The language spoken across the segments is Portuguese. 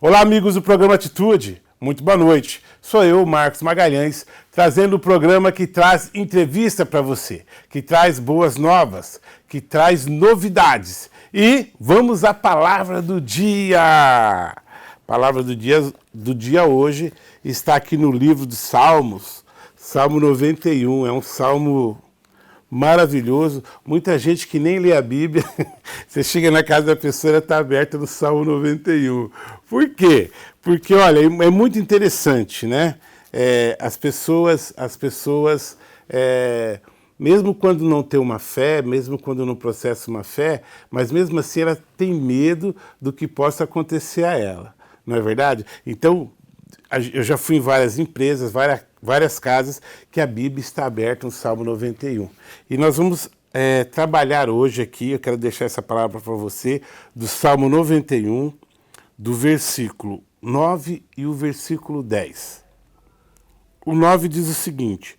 Olá, amigos do programa Atitude. Muito boa noite. Sou eu, Marcos Magalhães, trazendo o programa que traz entrevista para você, que traz boas novas, que traz novidades. E vamos à palavra do dia. A palavra do dia hoje está aqui no livro de Salmos, Salmo 91. É um salmo maravilhoso. Muita gente que nem lê a Bíblia, você chega na casa da pessoa, ela está aberta no Salmo 91. Por quê? Porque, olha, é muito interessante, né? As pessoas, mesmo quando não tem uma fé, mesmo quando não processa uma fé, mas mesmo assim ela tem medo do que possa acontecer a ela, não é verdade? Então, eu já fui em várias empresas, várias casas, que a Bíblia está aberta no Salmo 91. E nós vamos trabalhar hoje aqui, eu quero deixar essa palavra para você, do Salmo 91, do versículo 9 e o versículo 10. O 9 diz o seguinte: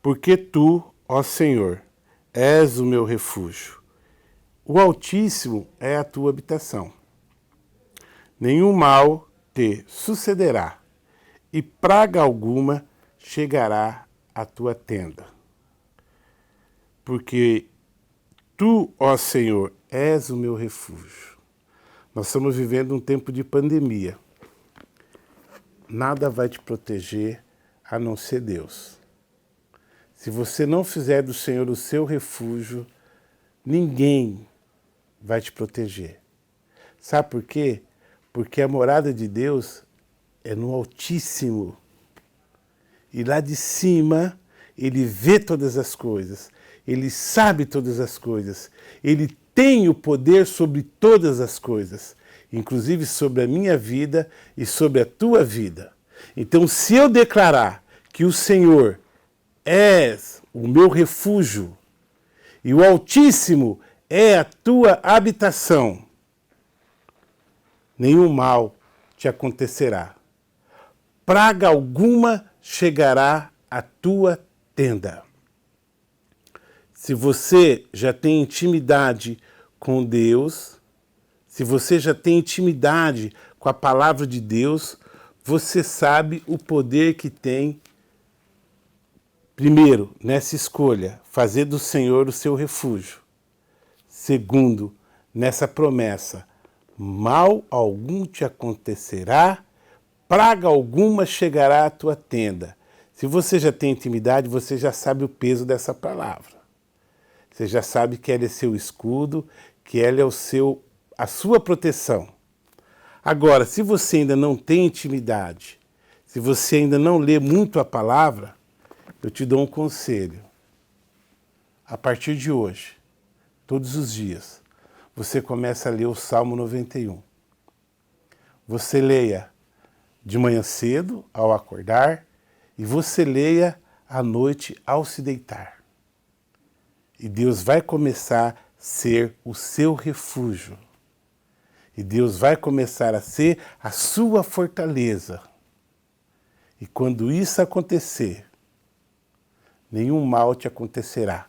porque tu, ó Senhor, és o meu refúgio, o Altíssimo é a tua habitação. Nenhum mal te sucederá, e praga alguma chegará à tua tenda. Porque tu, ó Senhor, és o meu refúgio. Nós estamos vivendo um tempo de pandemia. Nada vai te proteger a não ser Deus. Se você não fizer do Senhor o seu refúgio, ninguém vai te proteger. Sabe por quê? Porque a morada de Deus é no Altíssimo. E lá de cima, Ele vê todas as coisas. Ele sabe todas as coisas. Ele tem o poder sobre todas as coisas, inclusive sobre a minha vida e sobre a tua vida. Então, se eu declarar que o Senhor é o meu refúgio e o Altíssimo é a tua habitação, nenhum mal te acontecerá. Praga alguma chegará à tua tenda. Se você já tem intimidade com Deus, se você já tem intimidade com a palavra de Deus, você sabe o poder que tem, primeiro, nessa escolha, fazer do Senhor o seu refúgio. Segundo, nessa promessa, mal algum te acontecerá, praga alguma chegará à tua tenda. Se você já tem intimidade, você já sabe o peso dessa palavra. Você já sabe que ela é seu escudo, que ela é a sua proteção. Agora, se você ainda não tem intimidade, se você ainda não lê muito a palavra, eu te dou um conselho. A partir de hoje, todos os dias, você começa a ler o Salmo 91. Você leia de manhã cedo, ao acordar, e você leia à noite, ao se deitar. E Deus vai começar a ser o seu refúgio. E Deus vai começar a ser a sua fortaleza. E quando isso acontecer, nenhum mal te acontecerá.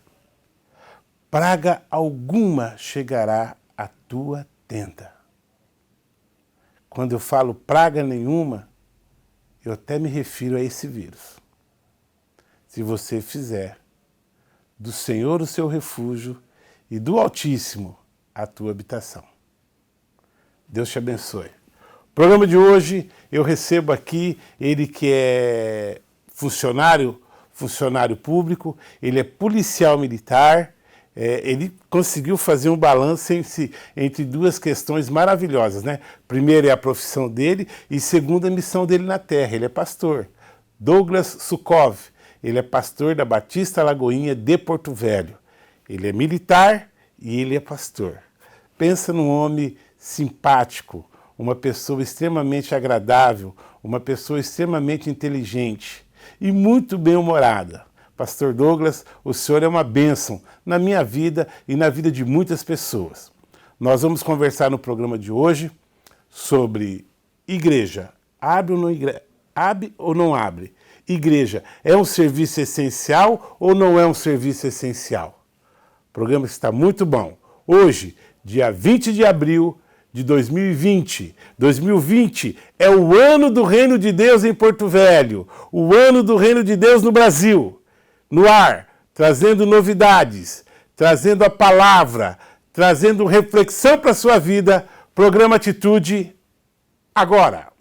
Praga alguma chegará à tua tenda. Quando eu falo praga nenhuma, eu até me refiro a esse vírus. Se você fizer do Senhor o seu refúgio e do Altíssimo a tua habitação. Deus te abençoe. O programa de hoje eu recebo aqui ele que é funcionário público, ele é policial militar, ele conseguiu fazer um balanço entre duas questões maravilhosas, né? Primeiro é a profissão dele e segundo a missão dele na terra, ele é pastor. Douglas Sukov, ele é pastor da Batista Lagoinha de Porto Velho. Ele é militar e ele é pastor. Pensa num homem simpático, uma pessoa extremamente agradável, uma pessoa extremamente inteligente e muito bem-humorada. Pastor Douglas, o senhor é uma bênção na minha vida e na vida de muitas pessoas. Nós vamos conversar no programa de hoje sobre igreja. Abre ou não abre? Igreja, é um serviço essencial ou não é um serviço essencial? O programa está muito bom. Hoje, dia 20 de abril de 2020. 2020 é o ano do Reino de Deus em Porto Velho, o ano do Reino de Deus no Brasil. No ar, trazendo novidades, trazendo a palavra, trazendo reflexão para a sua vida. Programa Atitude, agora.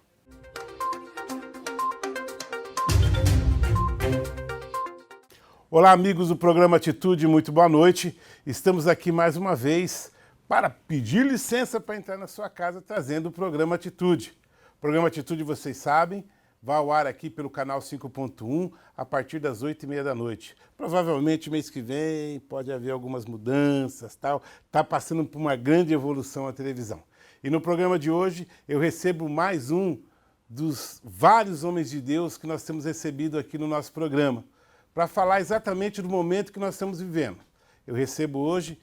Olá, amigos do programa Atitude, muito boa noite. Estamos aqui mais uma vez para pedir licença para entrar na sua casa trazendo o programa Atitude. O programa Atitude, vocês sabem, vai ao ar aqui pelo canal 5.1 a partir das 8h30 da noite. Provavelmente mês que vem pode haver algumas mudanças, tal. Está passando por uma grande evolução a televisão. E no programa de hoje eu recebo mais um dos vários homens de Deus que nós temos recebido aqui no nosso programa, para falar exatamente do momento que nós estamos vivendo. Eu recebo hoje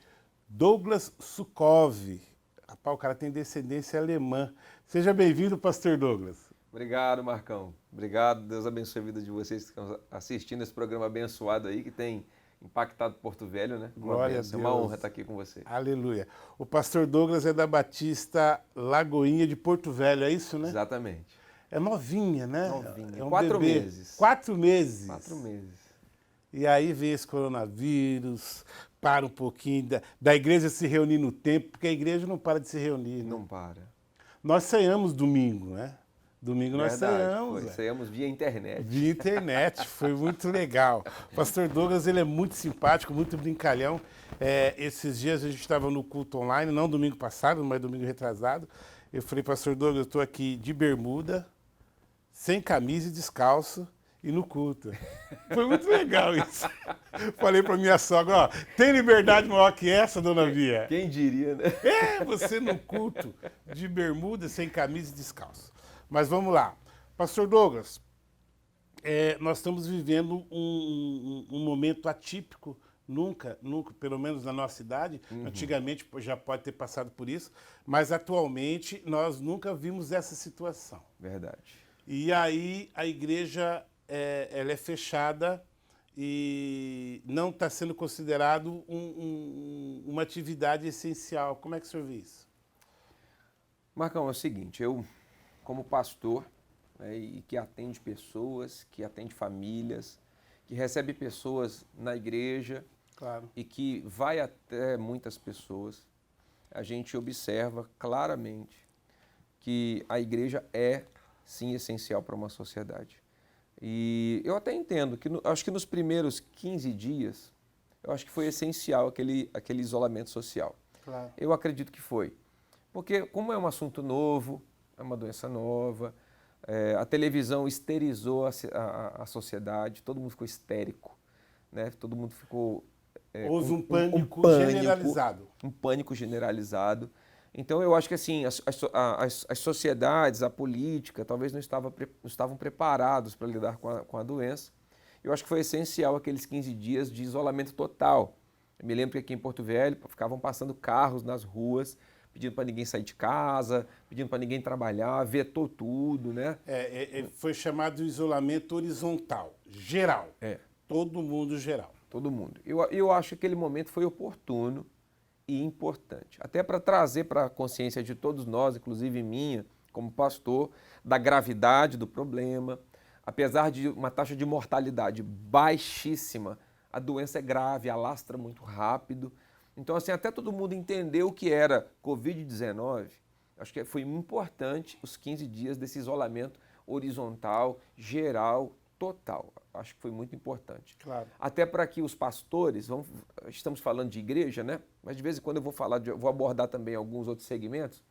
Douglas Sukov. Rapaz, o cara tem descendência alemã. Seja bem-vindo, pastor Douglas. Obrigado, Marcão. Obrigado. Deus abençoe a vida de vocês que estão assistindo esse programa abençoado aí, que tem impactado Porto Velho, né? Glória a Deus. É uma honra estar aqui com você. Aleluia. O pastor Douglas é da Batista Lagoinha de Porto Velho, é isso, né? Exatamente. É novinha, né? Novinha. É um 4 bebê. meses. 4 meses. 4 meses. E aí vem esse coronavírus, para um pouquinho da igreja se reunir no templo, porque a igreja não para de se reunir. Né? Não para. Nós ceiamos domingo, né? Domingo nós ceiamos. Ceiamos via internet. Via internet, foi muito legal. O pastor Douglas, ele é muito simpático, muito brincalhão. Esses dias a gente estava no culto online, não domingo passado, mas domingo retrasado. Eu falei, pastor Douglas, eu estou aqui de bermuda, sem camisa e descalço, e no culto. Foi muito legal isso. Falei para minha sogra, ó, tem liberdade maior que essa, dona Bia? Quem diria, né? Você no culto, de bermuda, sem camisa e descalço. Mas vamos lá. Pastor Douglas, nós estamos vivendo um momento atípico, nunca, pelo menos na nossa idade, antigamente já pode ter passado por isso, mas atualmente nós nunca vimos essa situação. Verdade. E aí a igreja ela é fechada e não está sendo considerado uma atividade essencial. Como é que o senhor vê isso? Marcão, é o seguinte, eu, como pastor, e que atende pessoas, que atende famílias, que recebe pessoas na igreja, claro, e que vai até muitas pessoas, a gente observa claramente que a igreja é, sim, essencial para uma sociedade. E eu até entendo que, acho que nos primeiros 15 dias, eu acho que foi essencial aquele isolamento social. claro. Eu acredito que foi. Porque como é um assunto novo, é uma doença nova, a televisão histerizou a sociedade, todo mundo ficou histérico, né? Todo mundo ficou... Houve um pânico generalizado. Um pânico generalizado. Então, eu acho que assim, as sociedades, a política, talvez não estavam preparados para lidar com a doença. Eu acho que foi essencial aqueles 15 dias de isolamento total. Eu me lembro que aqui em Porto Velho ficavam passando carros nas ruas, pedindo para ninguém sair de casa, pedindo para ninguém trabalhar, vetou tudo, né? Foi chamado isolamento horizontal, geral. Todo mundo geral. Todo mundo. Eu acho que aquele momento foi oportuno e importante, até para trazer para a consciência de todos nós, inclusive minha, como pastor, da gravidade do problema. Apesar de uma taxa de mortalidade baixíssima, a doença é grave, alastra muito rápido. Então, assim, até todo mundo entendeu o que era Covid-19, acho que foi importante os 15 dias desse isolamento horizontal, geral, total. Acho que foi muito importante. Claro. Até para que os pastores, estamos falando de igreja, né? Mas de vez em quando eu vou abordar também alguns outros segmentos,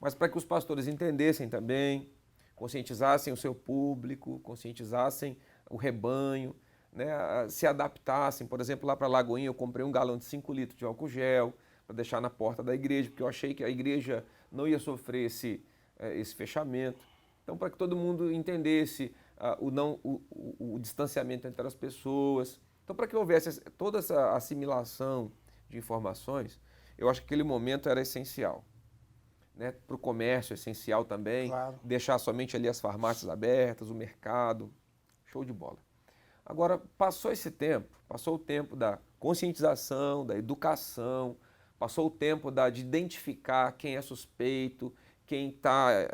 mas para que os pastores entendessem também, conscientizassem o seu público, conscientizassem o rebanho, né? Se adaptassem. Por exemplo, lá para Lagoinha eu comprei um galão de 5 litros de álcool gel para deixar na porta da igreja, porque eu achei que a igreja não ia sofrer esse fechamento. Então, para que todo mundo entendesse o distanciamento entre as pessoas. Então, para que houvesse toda essa assimilação de informações, eu acho que aquele momento era essencial. Né? Para o comércio, essencial também, claro, deixar somente ali as farmácias abertas, o mercado, show de bola. Agora, passou o tempo da conscientização, da educação, Passou o tempo de identificar quem é suspeito, quem está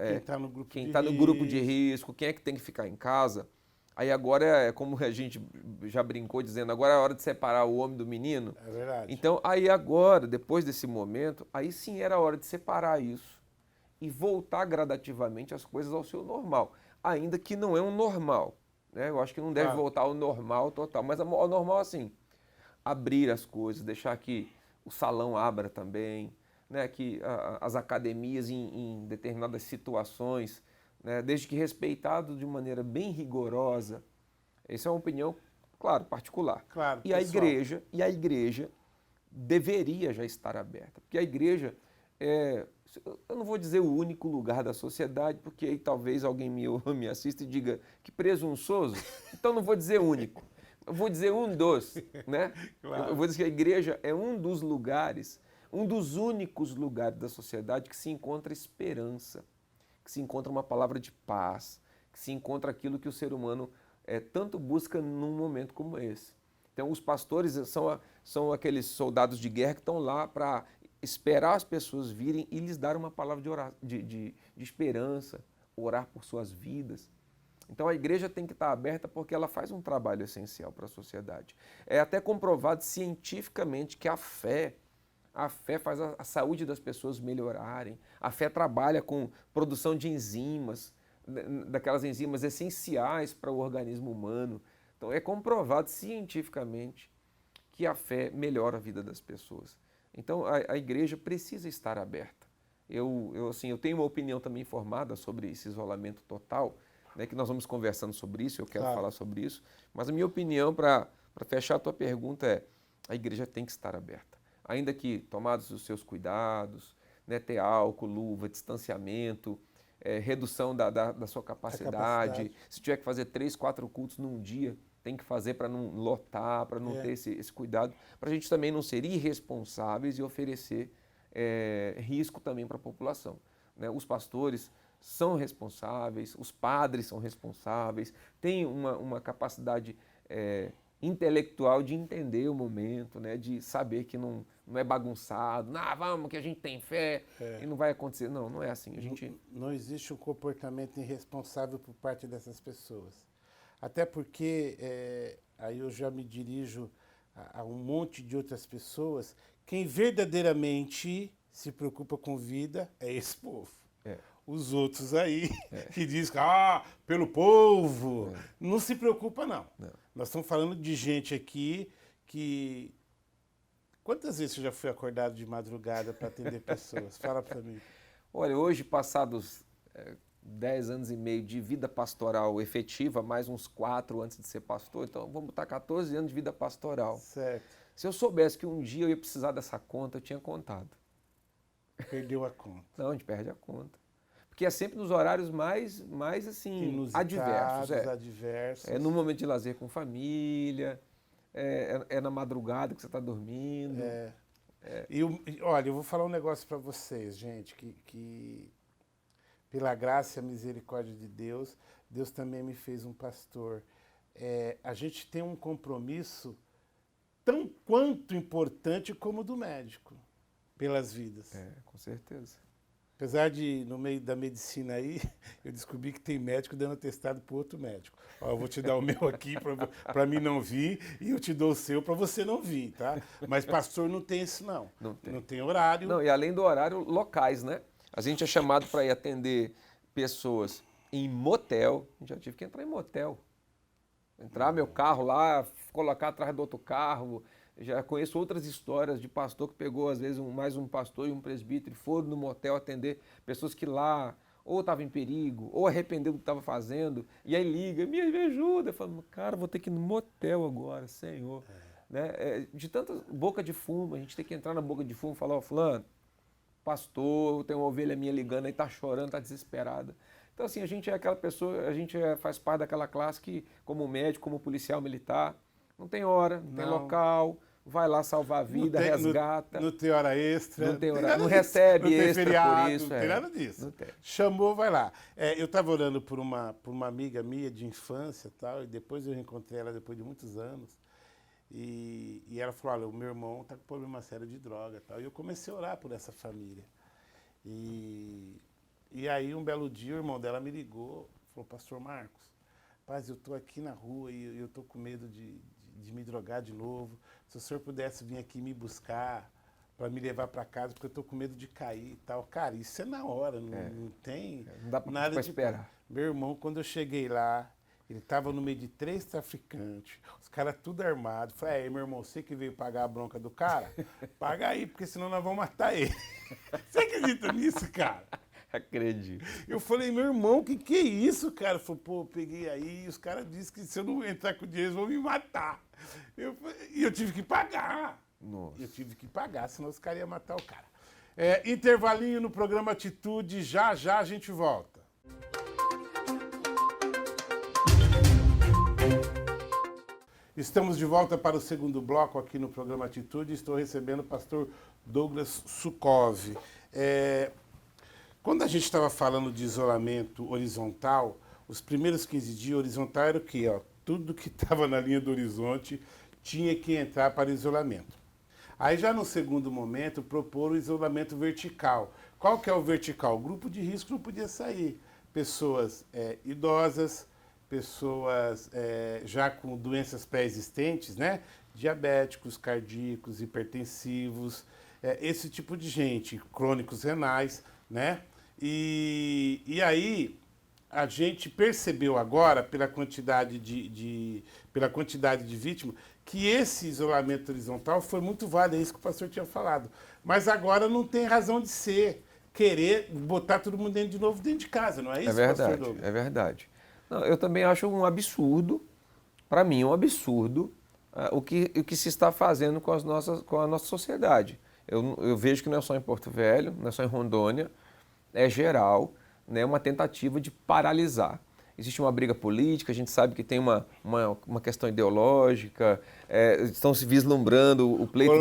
Quem tá no grupo de risco, quem é que tem que ficar em casa. Aí agora é como a gente já brincou dizendo, agora é a hora de separar o homem do menino. É verdade. Então aí agora, depois desse momento, aí sim era a hora de separar isso e voltar gradativamente as coisas ao seu normal. Ainda que não é um normal, né? Eu acho que não deve Claro. voltar ao normal total, mas ao normal assim, abrir as coisas, deixar que o salão abra também, né? Que as academias em determinadas situações, né? Desde que respeitado de maneira bem rigorosa. Essa é uma opinião, claro, particular. Claro, E pessoal. a igreja deveria já estar aberta, porque a igreja é, eu não vou dizer o único lugar da sociedade, porque aí talvez alguém me assista e diga que presunçoso, então não vou dizer único, eu vou dizer um dos, né? Claro. Eu vou dizer que a igreja é um dos lugares, um dos únicos lugares da sociedade que se encontra esperança, que se encontra uma palavra de paz, que se encontra aquilo que o ser humano tanto busca num momento como esse. Então, os pastores são aqueles soldados de guerra que estão lá para esperar as pessoas virem e lhes dar uma palavra de esperança, orar por suas vidas. Então, a igreja tem que estar aberta porque ela faz um trabalho essencial para a sociedade. É até comprovado cientificamente que a fé faz a saúde das pessoas melhorarem. A fé trabalha com produção de enzimas, daquelas enzimas essenciais para o organismo humano. Então, é comprovado cientificamente que a fé melhora a vida das pessoas. Então, a igreja precisa estar aberta. Eu tenho uma opinião também formada sobre esse isolamento total, né, que nós vamos conversando sobre isso, eu quero Claro. falar sobre isso, mas a minha opinião, para fechar a tua pergunta, é a igreja tem que estar aberta. Ainda que tomados os seus cuidados, né, ter álcool, luva, distanciamento, redução da sua capacidade. Se tiver que fazer 3, 4 cultos num dia, tem que fazer para não lotar, para não ter esse cuidado, para a gente também não ser irresponsáveis e oferecer risco também para a população, né? Os pastores são responsáveis, os padres são responsáveis, têm uma capacidade intelectual de entender o momento, né? De saber que não é bagunçado, vamos que a gente tem fé e não vai acontecer. Não, não é assim. Não existe um comportamento irresponsável por parte dessas pessoas. Até porque, aí eu já me dirijo a um monte de outras pessoas, quem verdadeiramente se preocupa com vida é esse povo. Os outros aí, que dizem pelo povo, não se preocupa não. Nós estamos falando de gente aqui que... Quantas vezes você já foi acordado de madrugada para atender pessoas? Fala para mim. Olha, hoje, passados 10 anos e meio de vida pastoral efetiva, mais uns 4 antes de ser pastor, então vamos botar 14 anos de vida pastoral. Certo. Se eu soubesse que um dia eu ia precisar dessa conta, eu tinha contado. Perdeu a conta. Não, a gente perde a conta. Porque é sempre nos horários mais assim, adversos. É no momento de lazer com família, é na madrugada que você está dormindo. Olha, eu vou falar um negócio para vocês, gente, que pela graça e a misericórdia de Deus, Deus também me fez um pastor. A gente tem um compromisso tão quanto importante como o do médico, pelas vidas. Com certeza. Apesar de, no meio da medicina aí, eu descobri que tem médico dando atestado para outro médico. Eu vou te dar o meu aqui para mim não vir e eu te dou o seu para você não vir, tá? Mas pastor não tem isso não. Não tem horário. Não, e além do horário, locais, né? A gente é chamado para ir atender pessoas em motel. Já tive que entrar em motel. Entrar meu carro lá, colocar atrás do outro carro. Já conheço outras histórias de pastor que pegou, às vezes, mais um pastor e um presbítero e foram no motel atender pessoas que lá ou estavam em perigo, ou arrependeu do que estava fazendo, e aí liga, me ajuda. Eu falo, cara, vou ter que ir no motel agora, Senhor. Né? De tanta boca de fumo, a gente tem que entrar na boca de fumo e falar, fulano, pastor, tem uma ovelha minha ligando aí, tá chorando, tá desesperada. Então, assim, a gente é aquela pessoa, a gente faz parte daquela classe que, como médico, como policial militar, não tem hora, não tem local, vai lá salvar a vida, resgata. Não tem hora extra. Não tem hora, não recebe extra não tem feriado, por isso. Não tem nada disso. Não tem. Chamou, vai lá. Eu estava orando por uma amiga minha de infância e tal, e depois eu reencontrei ela depois de muitos anos. E ela falou, olha, o meu irmão está com problema sério de droga e tal. E eu comecei a orar por essa família. E aí, um belo dia, o irmão dela me ligou, falou, pastor Marcos, rapaz, eu estou aqui na rua e eu estou com medo de me drogar de novo. Se o senhor pudesse vir aqui me buscar para me levar para casa, porque eu estou com medo de cair e tal. Cara, isso é na hora, não tem Não dá nada pra de... esperar. Meu irmão, quando eu cheguei lá, ele estava no meio de 3 traficantes, os caras tudo armados. Falei, aí, meu irmão, você que veio pagar a bronca do cara, paga aí, porque senão nós vamos matar ele. Você acredita nisso, cara? Acredito. Eu falei, meu irmão, que é isso, cara? Ele falou, pô, eu peguei aí, e os caras disseram que se eu não entrar com o dinheiro, eles vão me matar. E eu tive que pagar. Nossa. Eu tive que pagar, senão os caras iam matar o cara. Intervalinho no programa Atitude, já a gente volta. Estamos de volta para o segundo bloco aqui no programa Atitude. Estou recebendo o pastor Douglas Sukov. Quando a gente estava falando de isolamento horizontal, os primeiros 15 dias horizontal era o quê? Tudo que estava na linha do horizonte tinha que entrar para isolamento. Aí já no segundo momento, propor o isolamento vertical. Qual que é o vertical? O grupo de risco não podia sair. Pessoas idosas, pessoas já com doenças pré-existentes, né? Diabéticos, cardíacos, hipertensivos, esse tipo de gente, crônicos renais, né? E aí a gente percebeu agora, pela quantidade pela quantidade de vítimas, que esse isolamento horizontal foi muito válido, é isso que o pastor tinha falado. Mas agora não tem razão de ser, querer botar todo mundo de novo dentro de casa, não é isso, pastor Douglas? É verdade. Não, eu também acho um absurdo, para mim, um absurdo, o que se está fazendo com a nossa sociedade. Eu vejo que não é só em Porto Velho, não é só em Rondônia, é geral, né, uma tentativa de paralisar. Existe uma briga política, a gente sabe que tem uma questão ideológica, estão se vislumbrando o pleito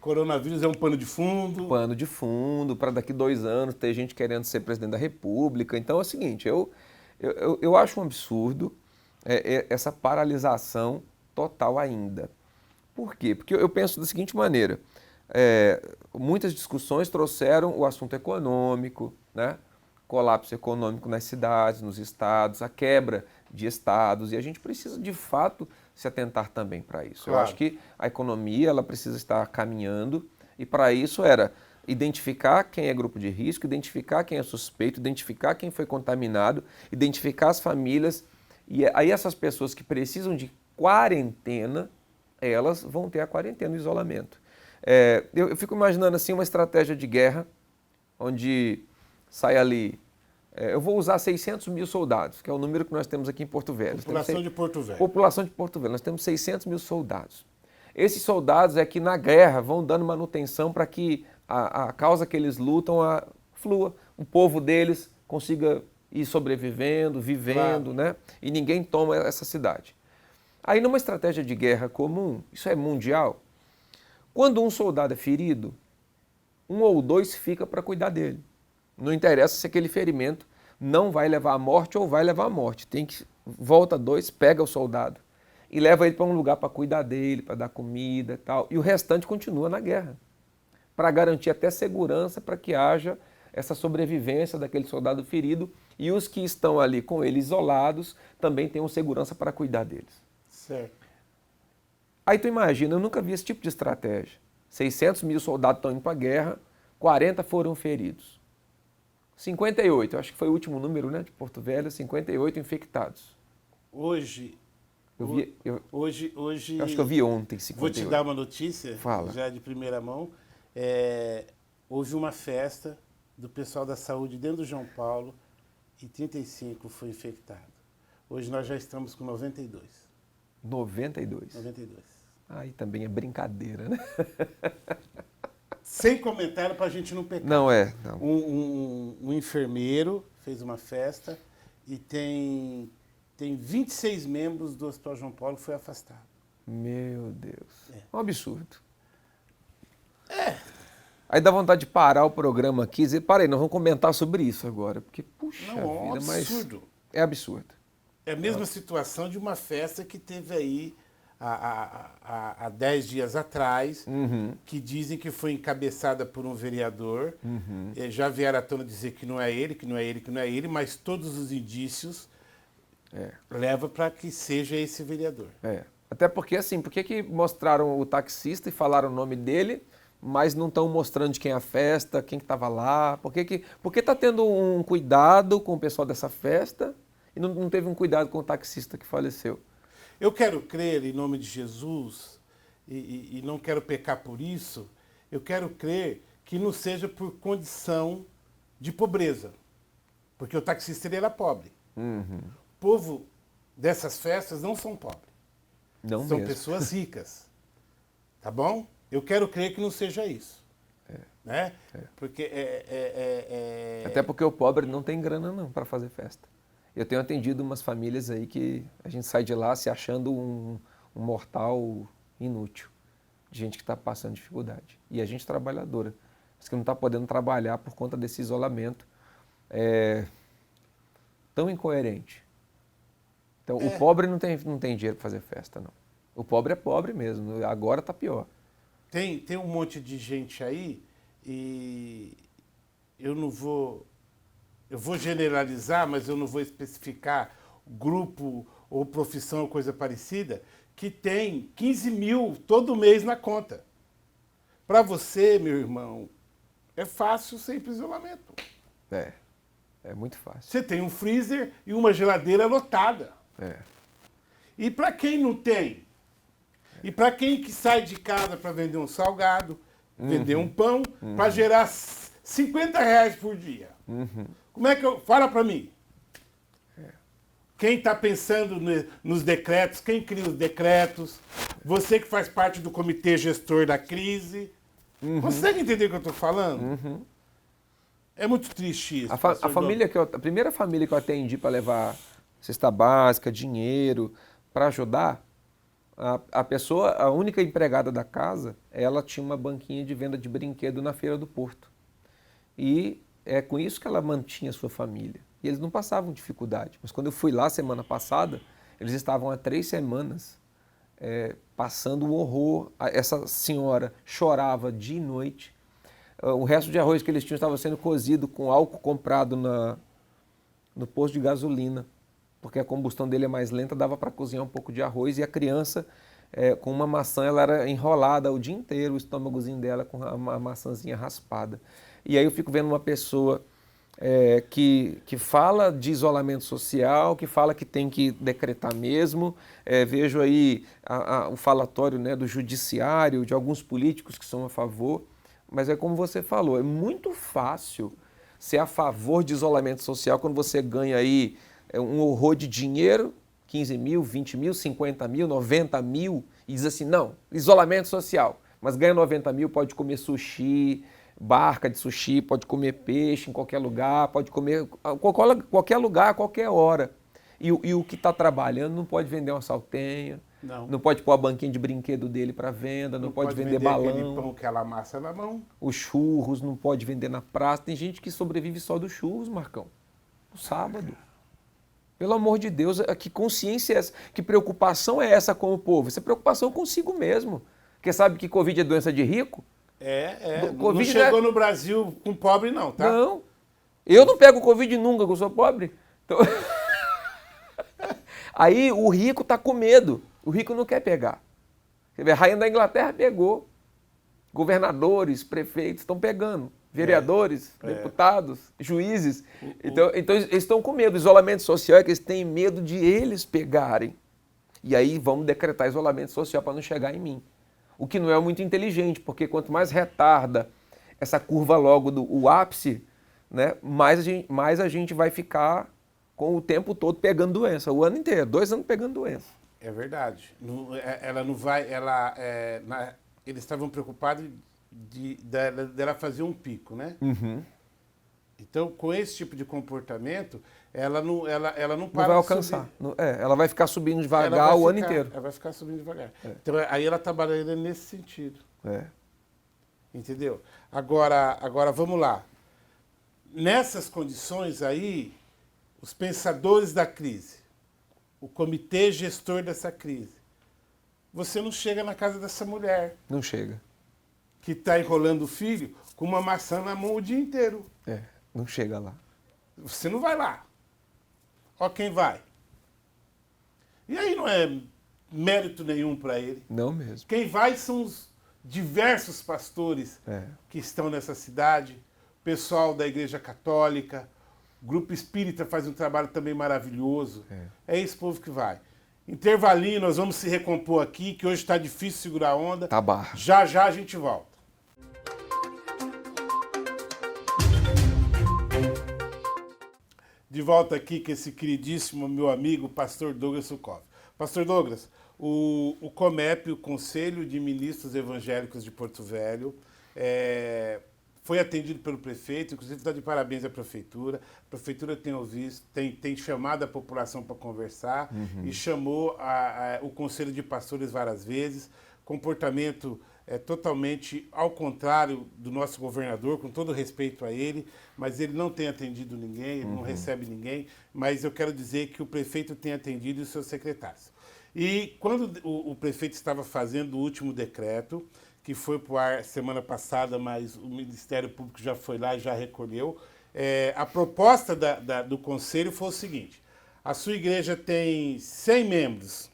Coronavírus é um pano de fundo. Pano de fundo, para daqui 2 anos ter gente querendo ser presidente da República. Então é o seguinte, eu acho um absurdo essa paralisação total ainda. Por quê? Porque eu penso da seguinte maneira, muitas discussões trouxeram o assunto econômico, né? Colapso econômico nas cidades, nos estados, a quebra de estados, e a gente precisa, de fato, se atentar também para isso. Claro. Eu acho que a economia ela precisa estar caminhando, e para isso era identificar quem é grupo de risco, identificar quem é suspeito, identificar quem foi contaminado, identificar as famílias, e aí essas pessoas que precisam de quarentena, elas vão ter a quarentena, o isolamento. Eu fico imaginando assim uma estratégia de guerra, onde sai ali, eu vou usar 600 mil soldados, que é o número que nós temos aqui em Porto Velho. População de Porto Velho. População de Porto Velho, nós temos 600 mil soldados. Esses soldados é que na guerra vão dando manutenção para que a causa que eles lutam flua, o povo deles consiga ir sobrevivendo, vivendo, claro, né? E ninguém toma essa cidade. Aí numa estratégia de guerra comum, isso é mundial, quando um soldado é ferido, 1 ou 2 fica para cuidar dele. Não interessa se aquele ferimento não vai levar à morte ou vai levar à morte. Volta 2, pega o soldado e leva ele para um lugar para cuidar dele, para dar comida e tal. E o restante continua na guerra, para garantir até segurança, para que haja essa sobrevivência daquele soldado ferido e os que estão ali com ele isolados também tenham segurança para cuidar deles. Certo. Aí tu imagina, eu nunca vi esse tipo de estratégia. 600 mil soldados estão indo para a guerra, 40 foram feridos. 58, acho que foi o último número, né, de Porto Velho, 58 infectados. Hoje, acho que eu vi ontem 58. Vou te dar uma notícia, Fala. Já de primeira mão. Houve uma festa do pessoal da saúde dentro do João Paulo e 35 foi infectado. Hoje nós já estamos com 92. 92? 92. Aí também é brincadeira, né? Sem comentário para a gente não pecar. Não. Um enfermeiro fez uma festa e tem 26 membros do Hospital João Paulo que foi afastado. Meu Deus. Um absurdo. Aí dá vontade de parar o programa aqui e dizer, para aí, nós vamos comentar sobre isso agora. Porque, puxa vida, um absurdo. Mas é absurdo. É a mesma situação de uma festa que teve aí há 10 dias atrás, que dizem que foi encabeçada por um vereador. Já vieram à tona dizer que não é ele, que não é ele, que não é ele, mas todos os indícios levam para que seja esse vereador. Até porque, assim, por que mostraram o taxista e falaram o nome dele, mas não estão mostrando de quem é a festa, quem que estava lá? Por que está tendo um cuidado com o pessoal dessa festa e não teve um cuidado com o taxista que faleceu? Eu quero crer em nome de Jesus, e não quero pecar por isso, eu quero crer que não seja por condição de pobreza, porque o taxista ele era pobre. O povo dessas festas não são pobres, Não são mesmo. pessoas ricas, tá bom? Eu quero crer que não seja isso, né? Porque Até porque o pobre não tem grana não para fazer festa. Eu tenho atendido umas famílias aí que a gente sai de lá se achando um mortal inútil, de gente que está passando dificuldade. E a gente trabalhadora, mas que não está podendo trabalhar por conta desse isolamento tão incoerente. Então, o pobre não tem dinheiro para fazer festa, não. O pobre é pobre mesmo, agora está pior. Tem um monte de gente aí e eu vou generalizar, mas eu não vou especificar grupo ou profissão ou coisa parecida, que tem 15 mil todo mês na conta. Para você, meu irmão, é fácil sem isolamento. É muito fácil. Você tem um freezer e uma geladeira lotada. E para quem não tem? E para quem que sai de casa para vender um salgado, vender um pão, para gerar R$50 por dia? Como é que eu... Fala para mim. Quem está pensando nos decretos, quem cria os decretos, você que faz parte do comitê gestor da crise. Consegue entender o que eu estou falando? É muito triste isso. A primeira família que eu atendi para levar cesta básica, dinheiro, para ajudar, a pessoa, a única empregada da casa, ela tinha uma banquinha de venda de brinquedo na Feira do Porto. E é com isso que ela mantinha a sua família. E eles não passavam dificuldade. Mas quando eu fui lá semana passada, eles estavam há 3 semanas passando um horror. Essa senhora chorava dia e noite. O resto de arroz que eles tinham estava sendo cozido com álcool comprado no posto de gasolina, porque a combustão dele é mais lenta, dava para cozinhar um pouco de arroz, e a criança, com uma maçã, ela era enrolada o dia inteiro, o estômagozinho dela com uma maçãzinha raspada. E aí eu fico vendo uma pessoa que fala de isolamento social, que fala que tem que decretar mesmo. Vejo aí o falatório, né, do judiciário, de alguns políticos que são a favor, mas é como você falou, é muito fácil ser a favor de isolamento social quando você ganha aí um horror de dinheiro, 15 mil, 20 mil, 50 mil, 90 mil, e diz assim, não, isolamento social, mas ganha 90 mil, pode comer sushi, barca de sushi, pode comer peixe em qualquer lugar, pode comer qualquer lugar, a qualquer hora. E o que está trabalhando não pode vender uma saltenha, não pode pôr a banquinha de brinquedo dele para venda, não pode vender balão. Aquele pão que ela amassa na mão. Os churros não pode vender na praça. Tem gente que sobrevive só dos churros, Marcão, no sábado. Pelo amor de Deus, que consciência é essa? Que preocupação é essa com o povo? Isso é preocupação consigo mesmo. Porque sabe que Covid é doença de rico? Covid não chegou no Brasil com pobre não, tá? Não. Eu não pego Covid nunca, que eu sou pobre. Então... Aí o rico está com medo. O rico não quer pegar. A rainha da Inglaterra pegou. Governadores, prefeitos estão pegando. Vereadores, deputados, juízes. Então eles estão com medo. O isolamento social é que eles têm medo de eles pegarem. E aí vamos decretar isolamento social para não chegar em mim. O que não é muito inteligente, porque quanto mais retarda essa curva logo do ápice, né, mais a gente vai ficar com o tempo todo pegando doença, o ano inteiro, 2 anos pegando doença. É verdade. Ela não vai... eles estavam preocupados dela fazer um pico, né? Então, com esse tipo de comportamento, ela não para não vai alcançar. Ela vai ficar subindo devagar o ano inteiro. Ela vai ficar subindo devagar. Então, aí ela está trabalhando nesse sentido. Entendeu? Agora, vamos lá. Nessas condições aí, os pensadores da crise, o comitê gestor dessa crise, você não chega na casa dessa mulher Não chega. que está enrolando o filho com uma maçã na mão o dia inteiro. Não chega lá. Você não vai lá. Ó quem vai. E aí não é mérito nenhum para ele. Não mesmo. Quem vai são os diversos pastores que estão nessa cidade, pessoal da Igreja Católica, o Grupo Espírita faz um trabalho também maravilhoso. É esse povo que vai. Intervalinho, nós vamos se recompor aqui, que hoje está difícil segurar a onda. Tá barra. Já já a gente volta. De volta aqui com esse queridíssimo meu amigo, pastor Douglas Sukov. Pastor Douglas, o COMEP, o Conselho de Ministros Evangélicos de Porto Velho, foi atendido pelo prefeito, inclusive está de parabéns à prefeitura. A prefeitura tem chamado a população para conversar e chamou o Conselho de Pastores várias vezes. Comportamento totalmente ao contrário do nosso governador, com todo respeito a ele, mas ele não tem atendido ninguém, ele não recebe ninguém, mas eu quero dizer que o prefeito tem atendido e os seus secretários. E quando o prefeito estava fazendo o último decreto, que foi para o ar semana passada, mas o Ministério Público já foi lá e já recolheu, a proposta do Conselho foi o seguinte: a sua igreja tem 100 membros,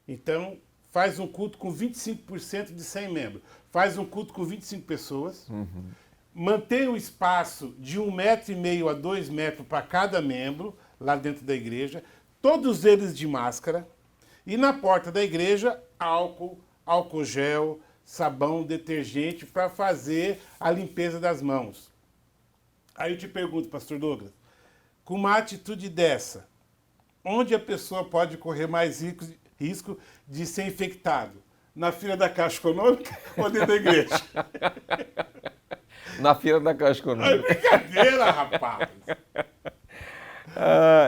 então faz um culto com 25% de 100 membros, faz um culto com 25 pessoas, mantém o espaço de 1,5 metro a 2 metros para cada membro lá dentro da igreja, todos eles de máscara, e na porta da igreja, álcool gel, sabão, detergente para fazer a limpeza das mãos. Aí eu te pergunto, pastor Douglas, com uma atitude dessa, onde a pessoa pode correr mais risco de ser infectado? Na fila da Caixa Econômica ou dentro da igreja? Na fila da Caixa Econômica. É brincadeira, rapaz!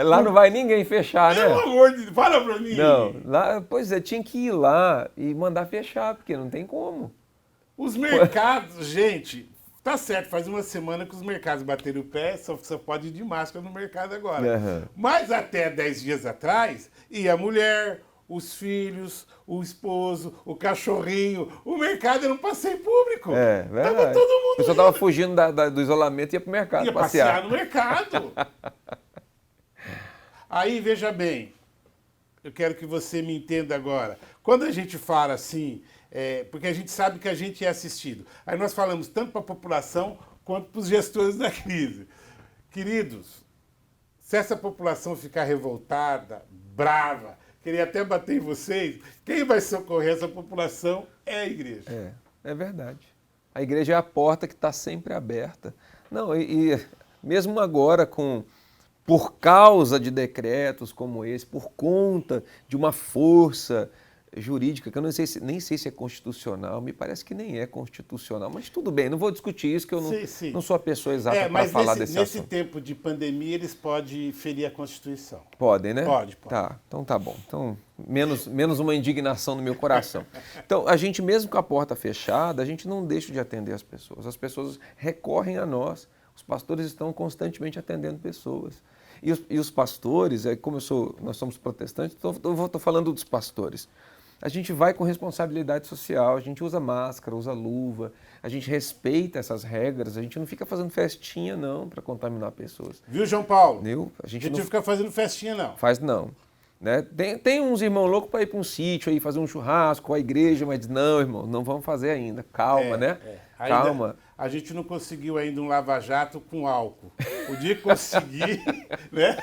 Lá não vai ninguém fechar, né? Pelo amor de Deus, fala pra mim! Não, lá, pois é, tinha que ir lá e mandar fechar, porque não tem como. Os mercados, gente, tá certo, faz uma semana que os mercados bateram o pé, só pode ir de máscara no mercado agora. Mas até 10 dias atrás, ia a mulher, os filhos, o esposo, o cachorrinho, o mercado era um passeio público. Verdade. Tava todo mundo O pessoal tava fugindo do isolamento e ia pro mercado ia passear no mercado. Aí, veja bem, eu quero que você me entenda agora. Quando a gente fala assim, porque a gente sabe que a gente é assistido, aí nós falamos tanto para a população quanto para os gestores da crise. Queridos, se essa população ficar revoltada, brava, queria até bater em vocês, quem vai socorrer essa população é a igreja. É verdade. A igreja é a porta que está sempre aberta. Não, e mesmo agora por causa de decretos como esse, por conta de uma força jurídica, que eu nem sei se é constitucional, me parece que nem é constitucional, mas tudo bem, não vou discutir isso, que eu não sou a pessoa exata para falar desse assunto. Nesse tempo de pandemia, eles podem ferir a Constituição. Podem, né? Pode. Tá, então tá bom. Então, menos uma indignação no meu coração. Então, a gente, mesmo com a porta fechada, a gente não deixa de atender as pessoas recorrem a nós, os pastores estão constantemente atendendo pessoas. E os pastores, como nós somos protestantes, então eu estou falando dos pastores. A gente vai com responsabilidade social, a gente usa máscara, usa luva, a gente respeita essas regras, a gente não fica fazendo festinha não para contaminar pessoas. Viu, João Paulo? A gente não fica fazendo festinha não. Faz não. Né? Tem uns irmãos loucos para ir para um sítio, aí fazer um churrasco com a igreja, mas não, irmão, não vamos fazer ainda. Calma, né? Calma. A gente não conseguiu ainda um lava-jato com álcool. O dia que conseguir, né?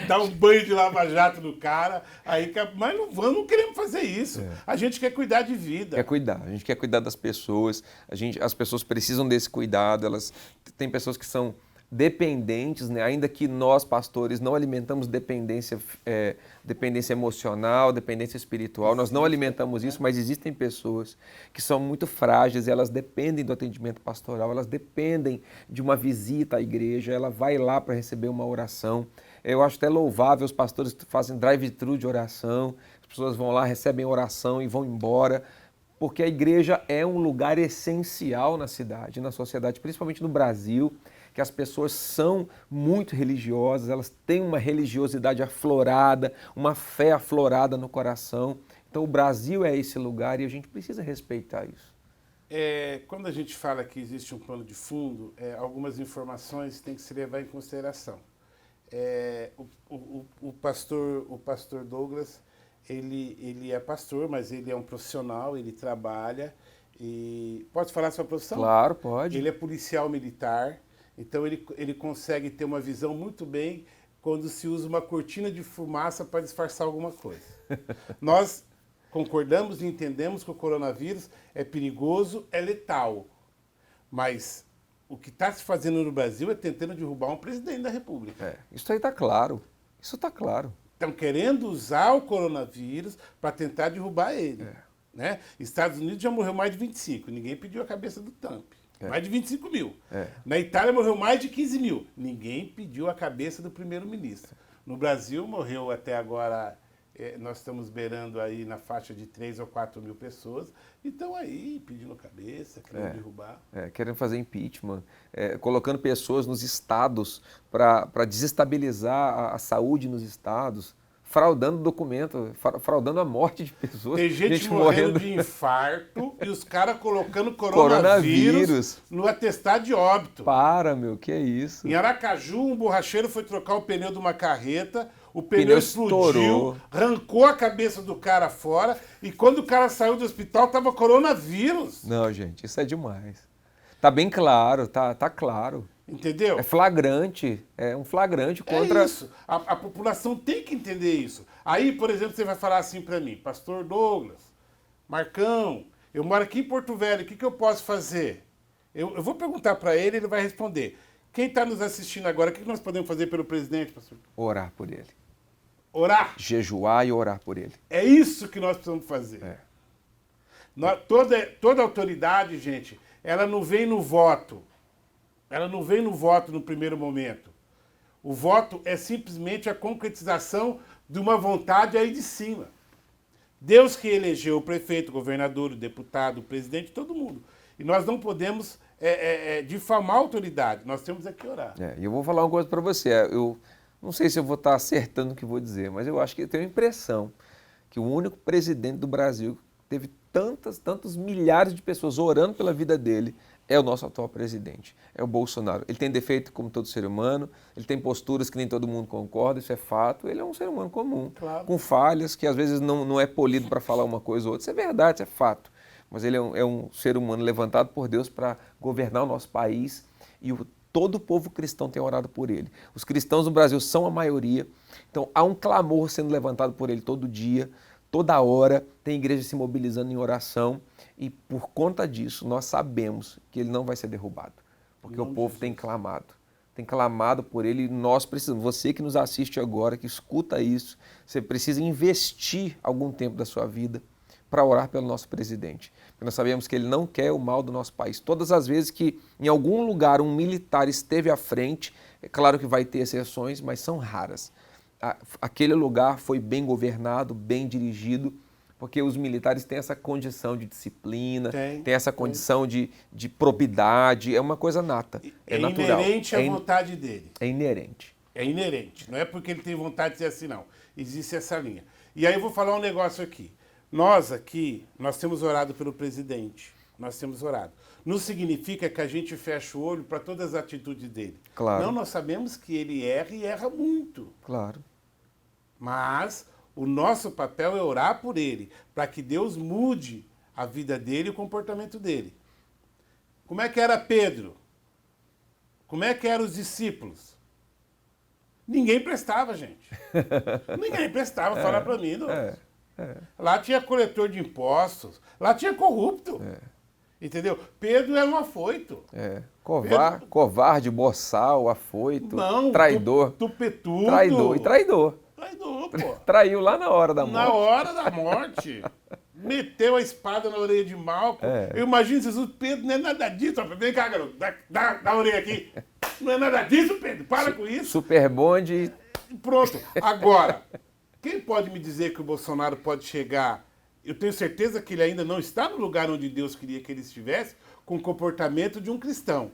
Dar um banho de lava-jato no cara, mas não queremos fazer isso. A gente quer cuidar de vida. A gente quer cuidar das pessoas, as pessoas precisam desse cuidado, tem pessoas que são dependentes, né? Ainda que nós, pastores, não alimentamos dependência emocional, dependência espiritual, nós não alimentamos isso, mas existem pessoas que são muito frágeis, elas dependem do atendimento pastoral, elas dependem de uma visita à igreja, ela vai lá para receber uma oração. Eu acho até louvável os pastores que fazem drive-thru de oração, as pessoas vão lá, recebem oração e vão embora, porque a igreja é um lugar essencial na cidade, na sociedade, principalmente no Brasil, que as pessoas são muito religiosas, elas têm uma religiosidade aflorada, uma fé aflorada no coração. Então o Brasil é esse lugar e a gente precisa respeitar isso. Quando a gente fala que existe um plano de fundo, algumas informações têm que se levar em consideração. O pastor Douglas, ele é pastor, mas ele é um profissional, ele trabalha. E pode falar sua profissão? Claro, pode. Ele é policial militar, então ele consegue ter uma visão muito bem quando se usa uma cortina de fumaça para disfarçar alguma coisa. Nós concordamos e entendemos que o coronavírus é perigoso, é letal, mas o que está se fazendo no Brasil é tentando derrubar um presidente da República. Isso aí está claro. Isso está claro. Estão querendo usar o coronavírus para tentar derrubar ele. Né? Estados Unidos já morreu mais de 25, ninguém pediu a cabeça do Trump. Mais de 25 mil. Na Itália morreu mais de 15 mil, ninguém pediu a cabeça do primeiro-ministro. No Brasil morreu até agora, nós estamos beirando aí na faixa de 3 ou 4 mil pessoas, e estão aí pedindo cabeça, querendo derrubar. Querendo fazer impeachment, colocando pessoas nos estados para desestabilizar a saúde nos estados. Fraudando documento, fraudando a morte de pessoas. Tem gente morrendo de infarto e os caras colocando coronavírus no atestado de óbito. Que é isso? Em Aracaju, um borracheiro foi trocar o pneu de uma carreta, o pneu explodiu, arrancou a cabeça do cara fora e quando o cara saiu do hospital tava coronavírus. Não, gente, isso é demais. Tá bem claro, tá claro. Entendeu? É flagrante, é um flagrante contra... É isso, a população tem que entender isso. Aí, por exemplo, você vai falar assim para mim, pastor Douglas, Marcão, eu moro aqui em Porto Velho, o que eu posso fazer? Eu vou perguntar para ele, ele vai responder. Quem está nos assistindo agora, o que nós podemos fazer pelo presidente, pastor? Orar por ele. Orar? Jejuar e orar por ele. É isso que nós precisamos fazer. Toda autoridade, gente, ela não vem no voto. Ela não vem no voto no primeiro momento. O voto é simplesmente a concretização de uma vontade aí de cima. Deus que elegeu o prefeito, o governador, o deputado, o presidente, todo mundo. E nós não podemos difamar a autoridade. Nós temos que orar. E eu vou falar uma coisa para você. Eu não sei se eu vou estar acertando o que vou dizer, mas eu acho que eu tenho a impressão que o único presidente do Brasil teve tantos milhares de pessoas orando pela vida dele é o nosso atual presidente, é o Bolsonaro. Ele tem defeito como todo ser humano, ele tem posturas que nem todo mundo concorda, isso é fato. Ele é um ser humano comum, com falhas, que às vezes não é polido para falar uma coisa ou outra. Isso é verdade, isso é fato. Mas ele é um ser humano levantado por Deus para governar o nosso país e todo o povo cristão tem orado por ele. Os cristãos no Brasil são a maioria, então há um clamor sendo levantado por ele todo dia, toda hora, tem igreja se mobilizando em oração e por conta disso nós sabemos que ele não vai ser derrubado, porque o povo tem clamado por ele e nós precisamos. Você que nos assiste agora, que escuta isso, você precisa investir algum tempo da sua vida para orar pelo nosso presidente, porque nós sabemos que ele não quer o mal do nosso país. Todas as vezes que em algum lugar um militar esteve à frente, é claro que vai ter exceções, mas são raras. Aquele lugar foi bem governado, bem dirigido, porque os militares têm essa condição de disciplina, tem essa condição de probidade, é uma coisa nata, é natural. É inerente à vontade dele. É inerente. É inerente, não é porque ele tem vontade de ser assim, não. Existe essa linha. E aí eu vou falar um negócio aqui. Nós temos orado pelo presidente, nós temos orado. Não significa que a gente fecha o olho para todas as atitudes dele. Claro. Não, nós sabemos que ele erra e erra muito. Claro. Mas o nosso papel é orar por ele, para que Deus mude a vida dele e o comportamento dele. Como é que era Pedro? Como é que eram os discípulos? Ninguém prestava, gente. Ninguém prestava, fala para mim. Lá tinha coletor de impostos, lá tinha corrupto. Entendeu? Pedro era um afoito. Covarde, boçal, afoito, não, traidor. Tupetudo. Traidor. Traidor, pô. Traiu lá na hora da morte. Na hora da morte. Meteu a espada na orelha de Malco. Eu imagino Jesus, Pedro, não é nada disso. Vem cá, garoto, dá a orelha aqui. Não é nada disso, Pedro, para com isso. Super bonde. Pronto. Agora, quem pode me dizer que o Bolsonaro pode chegar... Eu tenho certeza que ele ainda não está no lugar onde Deus queria que ele estivesse, com o comportamento de um cristão.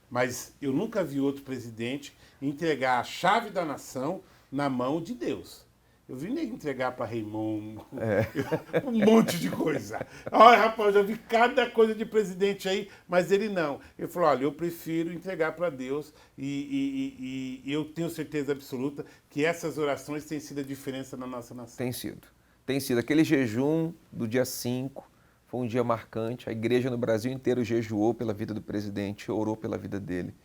Mas eu nunca vi outro presidente entregar a chave da nação na mão de Deus. Eu vi nem entregar para Raymond, um monte de coisa. Olha, rapaz, eu vi cada coisa de presidente aí, mas ele não. Ele falou, olha, eu prefiro entregar para Deus e eu tenho certeza absoluta que essas orações têm sido a diferença na nossa nação. Tem sido. Tem sido. Aquele jejum do dia 5 foi um dia marcante. A igreja no Brasil inteiro jejuou pela vida do presidente, orou pela vida dele.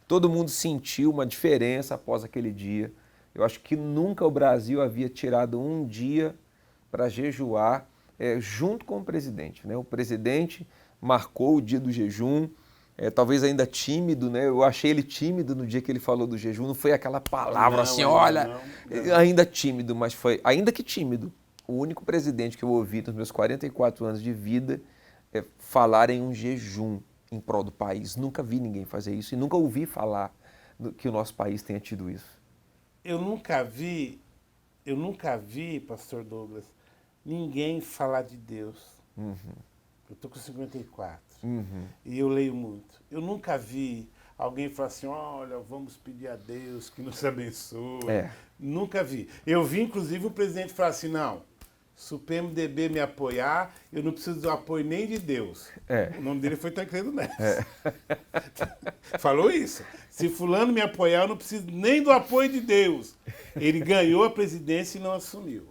Todo mundo sentiu uma diferença após aquele dia. Eu acho que nunca o Brasil havia tirado um dia para jejuar junto com o presidente, né? O presidente marcou o dia do jejum, talvez ainda tímido, né? Eu achei ele tímido no dia que ele falou do jejum. Não foi aquela palavra olha, ainda tímido, mas foi, ainda que tímido, o único presidente que eu ouvi nos meus 44 anos de vida falar em um jejum em prol do país. Nunca vi ninguém fazer isso e nunca ouvi falar que o nosso país tenha tido isso. Eu nunca vi, pastor Douglas, ninguém falar de Deus. Uhum. Eu tô com 54 Uhum. e eu leio muito. Eu nunca vi alguém falar assim, olha, vamos pedir a Deus que nos abençoe. Nunca vi. Eu vi, inclusive, o presidente falar assim, não, se o PMDB me apoiar, eu não preciso do apoio nem de Deus. O nome dele foi Tancredo Neves. Falou isso. Se fulano me apoiar, eu não preciso nem do apoio de Deus. Ele ganhou a presidência e não assumiu.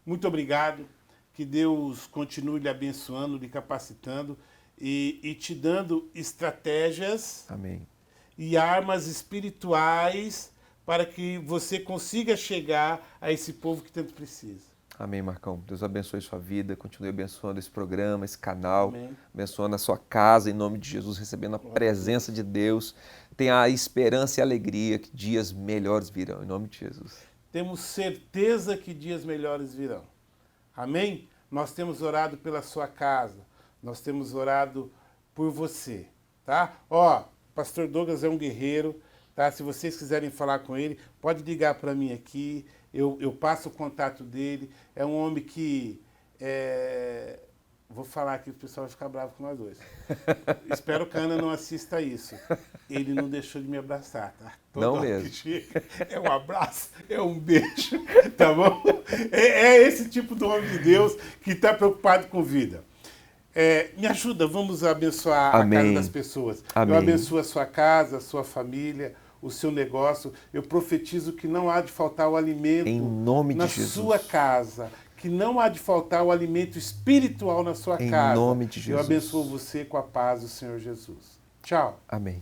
Muito obrigado. Que Deus continue lhe abençoando, lhe capacitando e te dando estratégias Amém. E armas espirituais para que você consiga chegar a esse povo que tanto precisa. Amém, Marcão. Deus abençoe sua vida, continue abençoando esse programa, esse canal, Amém. Abençoando a sua casa, em nome de Jesus, recebendo a presença de Deus. Tenha a esperança e a alegria que dias melhores virão, em nome de Jesus. Temos certeza que dias melhores virão. Amém? Nós temos orado pela sua casa, nós temos orado por você, tá? Pastor Douglas é um guerreiro, tá? Se vocês quiserem falar com ele, pode ligar para mim aqui. Eu passo o contato dele. É um homem que... Vou falar aqui, o pessoal vai ficar bravo com nós dois. Espero que a Ana não assista isso. Ele não deixou de me abraçar, tá? Não mesmo. É um abraço, é um beijo, tá bom? É esse tipo de homem de Deus que está preocupado com vida. Me ajuda, vamos abençoar Amém. A casa das pessoas. Amém. Eu abençoo a sua casa, a sua família, o seu negócio. Eu profetizo que não há de faltar o alimento em nome na de Jesus. sua casa. Que não há de faltar o alimento espiritual na sua casa. Em nome de Jesus. Eu abençoo você com a paz do Senhor Jesus. Tchau. Amém.